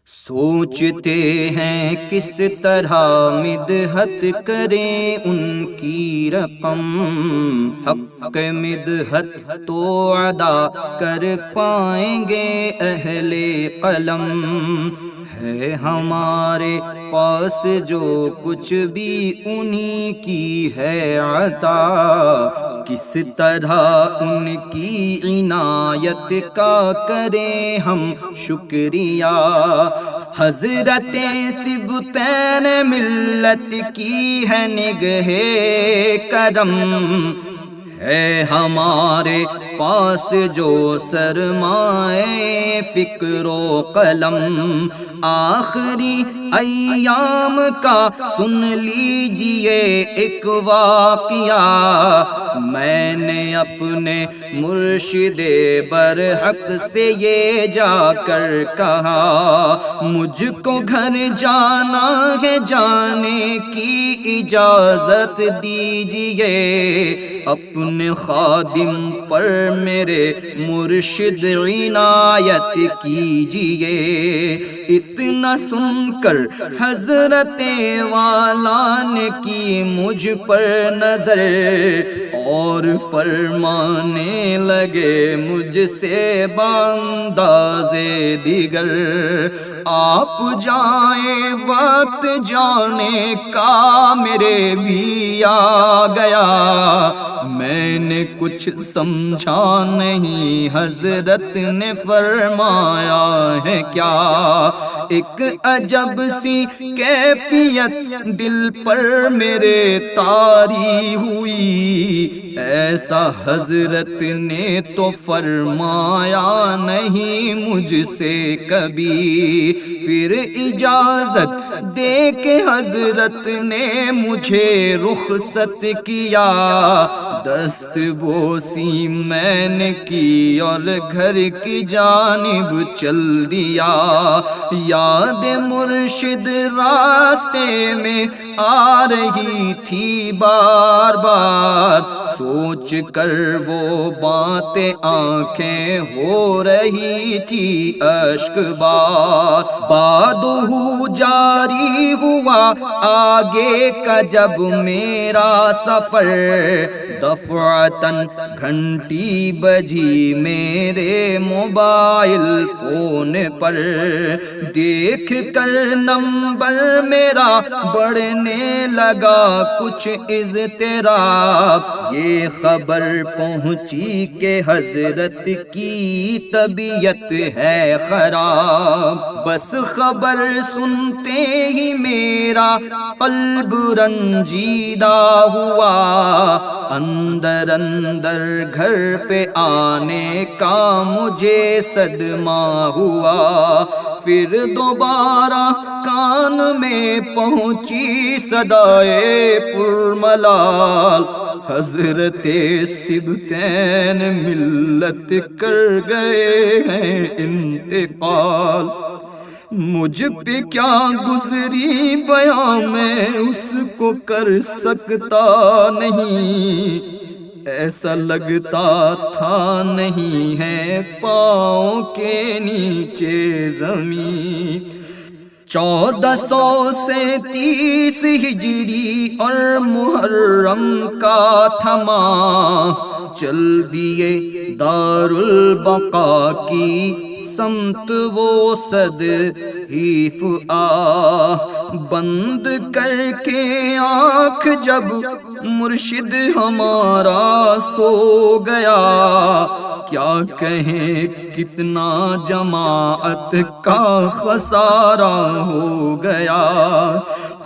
سوچتے ہیں کس طرح مدحت کریں ان کی رقم، حق مدحت تو ادا کر پائیں گے اہل قلم۔ ہے ہمارے پاس جو کچھ بھی انہی کی ہے عطا، کس طرح ان کی عنایت کا کریں ہم شکریہ۔ حضرت سبطین ملت کی ہے نگہ کرم، ہے ہمارے پاس جو سرمائے فکر و قلم۔ آخری ایام کا سن لیجئے ایک واقعہ، میں نے اپنے مرشد برحق سے یہ جا کر کہا، مجھ کو گھر جانا ہے، جانے کی اجازت دیجئے، اپنے خادم پر میرے مرشد عنایت کیجئے۔ اتنا سن کر حضرت والا نے کی مجھ پر نظر، اور فرمانے لگے مجھ سے بانداز دیگر، آپ جائیں وقت جانے کا میرے بھی آ گیا۔ میں نے کچھ سمجھا نہیں، حضرت نے فرمایا ہے کیا؟ ایک عجب سی کیفیت دل پر میرے طاری ہوئی، ایسا حضرت نے تو فرمایا نہیں مجھ سے کبھی۔ پھر اجازت دے کے حضرت نے مجھے رخصت کیا، دست بوسی میں نے کی اور گھر کی جانب چل دیا۔ یاد مرشد راستے میں آ رہی تھی بار بار، سوچ کر وہ باتیں آنکھیں ہو رہی تھی اشک بار۔ بادہ جاری ہوا آگے کا جب میرا سفر، دفعتاً گھنٹی بجی میرے موبائل فون پر، دیکھ کر نمبر میرا بڑھنے لگا کچھ اضطراب، یہ خبر پہنچی کہ حضرت کی طبیعت ہے خراب۔ بس خبر سنتے ہی میرا قلب رنجیدہ ہوا، اندر اندر گھر پہ آنے کا مجھے صدمہ ہوا۔ پھر دوبارہ کان میں پہنچی صدائے پرملال، حضرت سبطین ملت کر گئے ہیں انتقال۔ مجھ پہ کیا گزری بیان میں اس کو کر سکتا نہیں، ایسا لگتا تھا نہیں ہے پاؤں کے نیچے زمین۔ 1430 ہجری اور محرم کا تھما، چل دیے دارالبقا کی سمت وہ صدحیف بند کر کے آنکھ جب مرشد ہمارا سو گیا، کیا کہیں کتنا جماعت کا خسارہ ہو گیا۔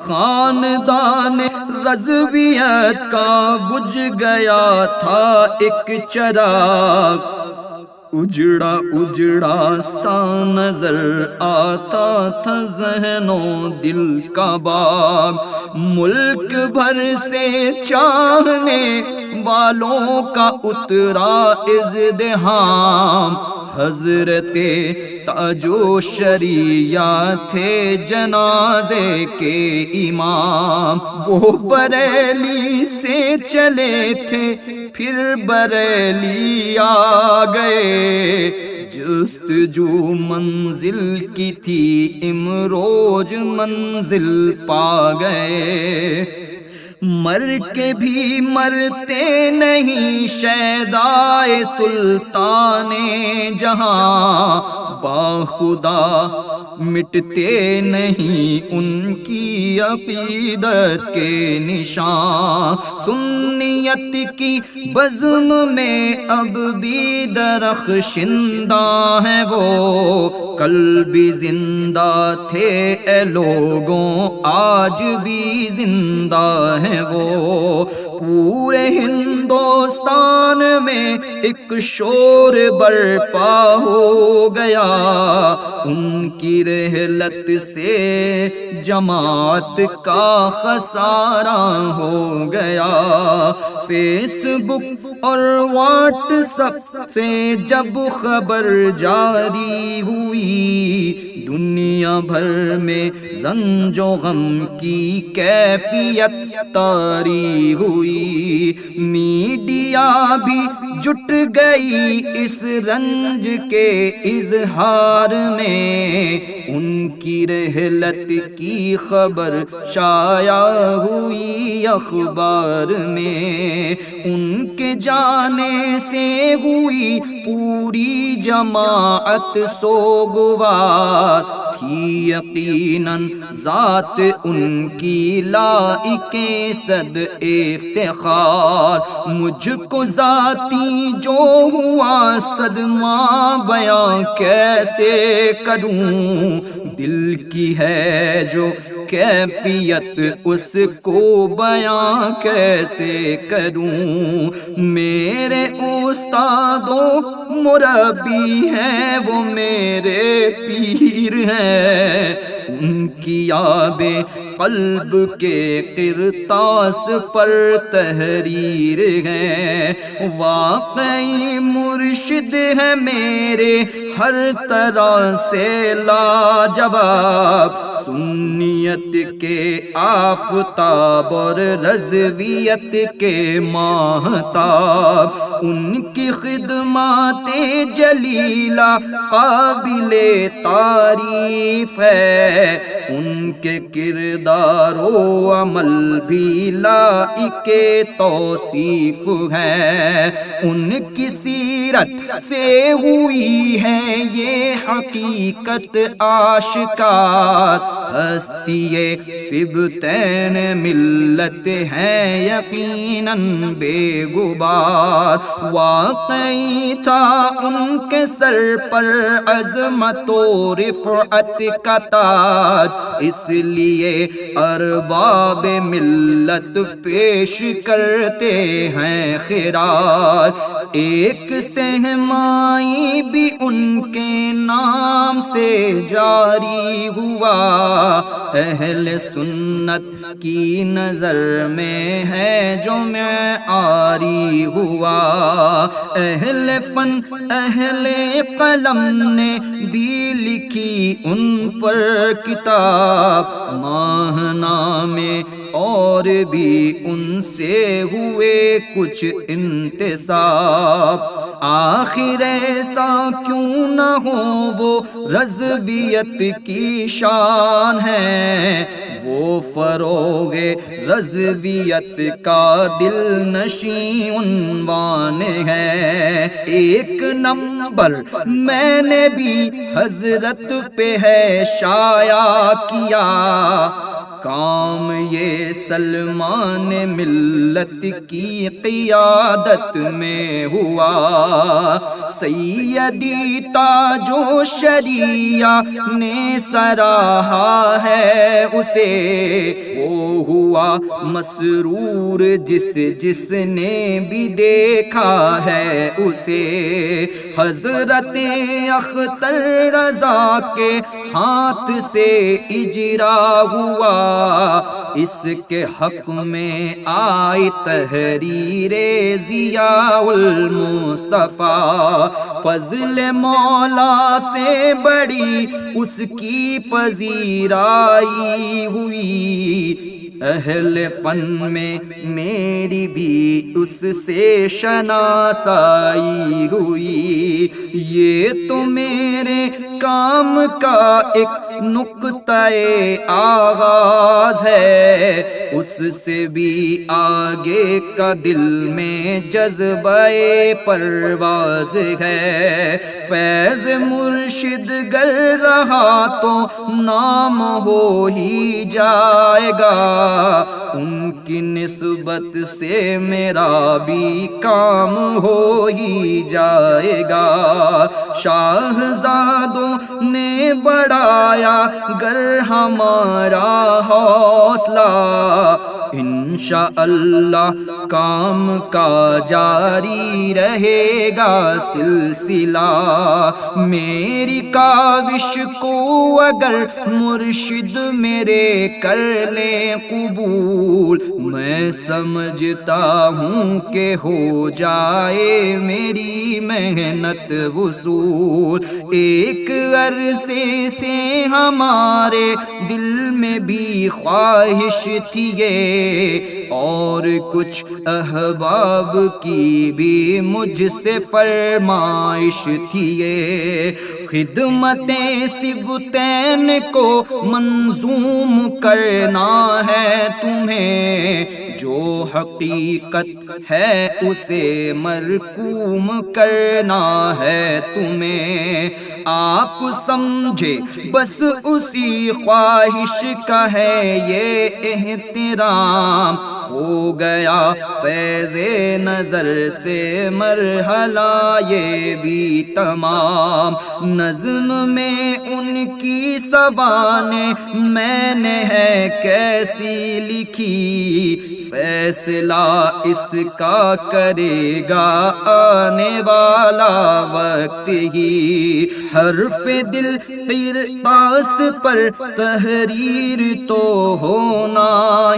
خاندان رضویت کا بجھ گیا تھا ایک چراغ، اجڑا اجڑا سا نظر آتا تھا ذہن و دل کا باغ، ملک بھر سے چاہنے والوں کا اترا ازدحام، حضرت تاج و شریعہ تھے جنازے کے امام، وہ بریلی سے چلے تھے پھر بریلی آ گئے، جستجو منزل کی تھی امروز منزل پا گئے، مر کے بھی مرتے نہیں شیدائے سلطان جہاں، باخدا مٹتے نہیں ان کی عقیدت کے نشان، سنیت کی بزم میں اب بھی درخشندہ ہیں وہ، کل بھی زندہ تھے اے لوگوں آج بھی زندہ ہیں وہ، پورے ہندوستان میں ایک شور برپا ہو گیا، ان کی رحلت سے جماعت کا خسارہ ہو گیا، فیس بک اور واٹس ایپ سے جب خبر جاری ہوئی، دنیا بھر میں رنج و غم کی کیفیت طاری ہوئی، میڈیا بھی جٹ گئی اس رنج کے اظہار میں، ان کی رحلت کی خبر شائع ہوئی اخبار میں، ان کے جانے سے ہوئی پوری جماعت سوگوار، تھی یقیناً ذات ان کی لائق صد افتخار، مجھ کو ذاتی جو ہوا صدمہ بیاں کیسے کروں، دل کی ہے جو کیفیت اس کو بیاں کیسے کروں، میرے استاد و مربی ہیں وہ میرے پیر ہیں، ان کی آب قلب کے قرطاس پر تحریر ہے، واقعی مرشد ہے میرے ہر طرح سے لاجواب، سنیت کے آفتاب اور رضویت کے ماہتاب، ان کی خدمات جلیلہ قابل تعریف ہے، ان کے کردار و عمل بھی لائق توصیف ہے، ان کی سیرت سے ہوئی ہے یہ حقیقت آشکار، ہستی سبتین ملت ہے یقیناً بے غبار، واقعی تھا ان کے سر پر عظمت و رفعت کا تاج، اس لیے ارباب ملت پیش کرتے ہیں خراج، ایک سہمائی بھی ان کے نام سے جاری ہوا، اہل سنت کی نظر میں ہے جو معیاری ہوا، اہل فن اہل قلم نے بھی لکھی ان پر کتاب، ماہنامے اور بھی ان سے ہوئے کچھ انتساب، آخر ایسا کیوں نہ ہو وہ رضویت کی شان ہے، وہ فروغ رضویت کا دل نشیں عنوان ہے، ایک نمبر میں نے بھی حضرت پہ ہے شائع کیا، کام یہ سلمان ملت کی قیادت میں ہوا، سیدی تاج و شریعہ نے سراہا ہے اسے، وہ ہوا مسرور جس نے بھی دیکھا ہے اسے، حضرت اختر رضا کے ہاتھ سے اجرا ہوا، اس کے حق میں آئی تحریر ضیاء المصطفیٰ، فضل مولا سے بڑی اس کی پذیرائی ہوئی، اہل فن میں میری بھی اس سے شناسائی ہوئی۔ یہ تو میرے کام کا ایک نقطۂ آغاز ہے، اس سے بھی آگے کا دل میں جذبہ پرواز ہے۔ فیض مرشد گر رہا تو نام ہو ہی جائے گا، ان کی نسبت سے میرا بھی کام ہو ہی جائے گا۔ شاہزادوں نے بڑھایا گر ہمارا حوصلہ، انشاءاللہ کام کا جاری رہے گا سلسلہ۔ میری کاوش کو اگر مرشد میرے کر لیں قبول، میں سمجھتا ہوں کہ ہو جائے میری محنت وصول۔ ایک عرصے سے ہمارے دل میں بھی خواہش تھی یہ، اور کچھ احباب کی بھی مجھ سے فرمائش تھی یہ، خدمت سبتین کو منظوم کرنا ہے تمہیں، جو حقیقت ہے اسے مرقوم کرنا ہے تمہیں۔ آپ سمجھے بس اسی خواہش کا ہے یہ احترام، ہو گیا فیض نظر سے مرحلہ یہ بھی تمام۔ نظم میں ان کی زبانیں میں نے ہے کیسی لکھی، فیصلہ اس کا کرے گا آنے والا وقت ہی۔ حرف دل قرطاس پر تحریر تو ہونا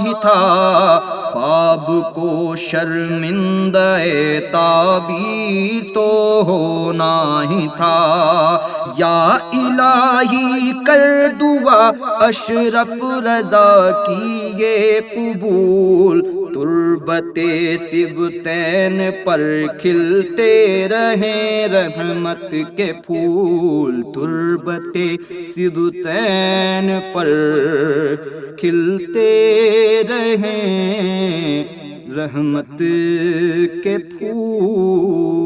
ہی تھا، خواب کو شرمندہ تعبیر تو ہونا ہی تھا۔ یا الہی کر دعا اشرف رضا کی یہ قبول، تربت سبتین پر کھلتے رہیں رحمت کے پھول، تربت سبتین پر کھلتے رہیں رحمت کے پھول۔